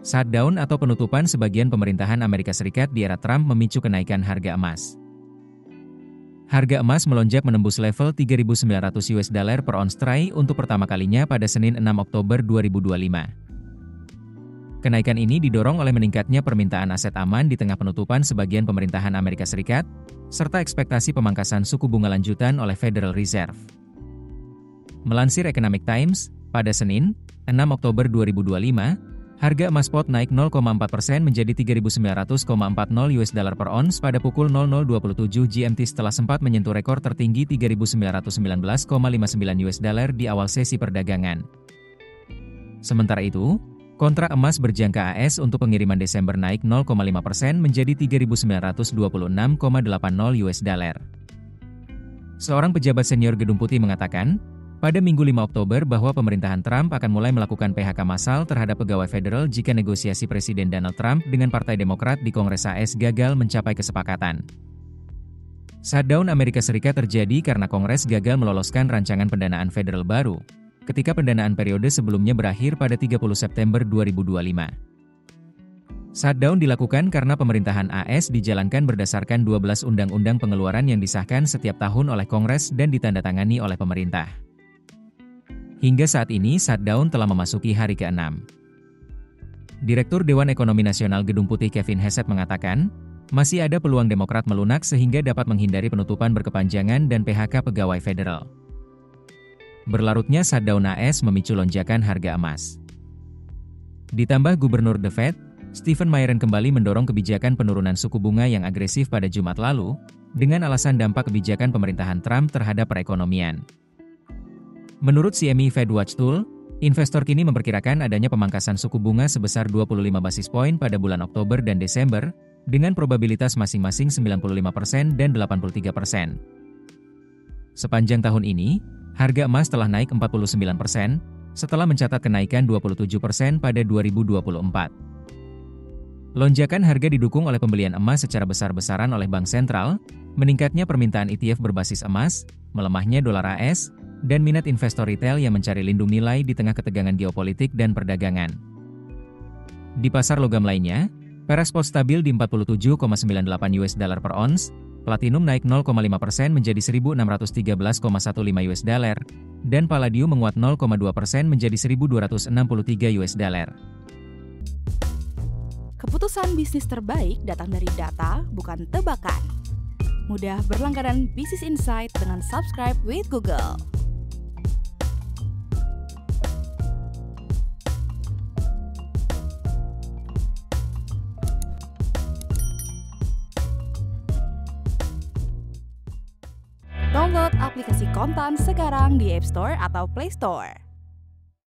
Shutdown atau penutupan sebagian pemerintahan Amerika Serikat di era Trump memicu kenaikan harga emas. Harga emas melonjak menembus level 3.900 US dollar per ons troy untuk pertama kalinya pada Senin 6 Oktober 2025. Kenaikan ini didorong oleh meningkatnya permintaan aset aman di tengah penutupan sebagian pemerintahan Amerika Serikat, serta ekspektasi pemangkasan suku bunga lanjutan oleh Federal Reserve. Melansir Economic Times, pada Senin, 6 Oktober 2025, harga emas spot naik 0,4% menjadi 3.900,40 US dollar per ons pada pukul 00.27 GMT setelah sempat menyentuh rekor tertinggi 3.919,59 US dollar di awal sesi perdagangan. Sementara itu, kontrak emas berjangka AS untuk pengiriman Desember naik 0,5% menjadi 3.926,80 US dollar. Seorang pejabat senior Gedung Putih mengatakan, pada Minggu 5 Oktober bahwa pemerintahan Trump akan mulai melakukan PHK massal terhadap pegawai federal jika negosiasi Presiden Donald Trump dengan Partai Demokrat di Kongres AS gagal mencapai kesepakatan. Shutdown Amerika Serikat terjadi karena Kongres gagal meloloskan rancangan pendanaan federal baru, ketika pendanaan periode sebelumnya berakhir pada 30 September 2025. Shutdown dilakukan karena pemerintahan AS dijalankan berdasarkan 12 undang-undang pengeluaran yang disahkan setiap tahun oleh Kongres dan ditandatangani oleh pemerintah. Hingga saat ini shutdown telah memasuki hari ke-6. Direktur Dewan Ekonomi Nasional Gedung Putih Kevin Hassett mengatakan, masih ada peluang Demokrat melunak sehingga dapat menghindari penutupan berkepanjangan dan PHK pegawai federal. Berlarutnya shutdown AS memicu lonjakan harga emas. Ditambah Gubernur The Fed, Stephen Mnuchin kembali mendorong kebijakan penurunan suku bunga yang agresif pada Jumat lalu, dengan alasan dampak kebijakan pemerintahan Trump terhadap perekonomian. Menurut CME Fed Watch Tool, investor kini memperkirakan adanya pemangkasan suku bunga sebesar 25 basis poin pada bulan Oktober dan Desember, dengan probabilitas masing-masing 95% dan 83%. Sepanjang tahun ini, harga emas telah naik 49%, setelah mencatat kenaikan 27% pada 2024. Lonjakan harga didukung oleh pembelian emas secara besar-besaran oleh bank sentral, meningkatnya permintaan ETF berbasis emas, melemahnya dolar AS, dan minat investor retail yang mencari lindung nilai di tengah ketegangan geopolitik dan perdagangan. Di pasar logam lainnya, perak spot stabil di 47,98 US dollar per ons, platinum naik 0,5% menjadi 1.613,15 US dollar, dan palladium menguat 0,2% menjadi 1.263 US dollar. Keputusan bisnis terbaik datang dari data, bukan tebakan. Mudah berlangganan Business Insight dengan subscribe with Google. Download aplikasi Kontan sekarang di App Store atau Play Store.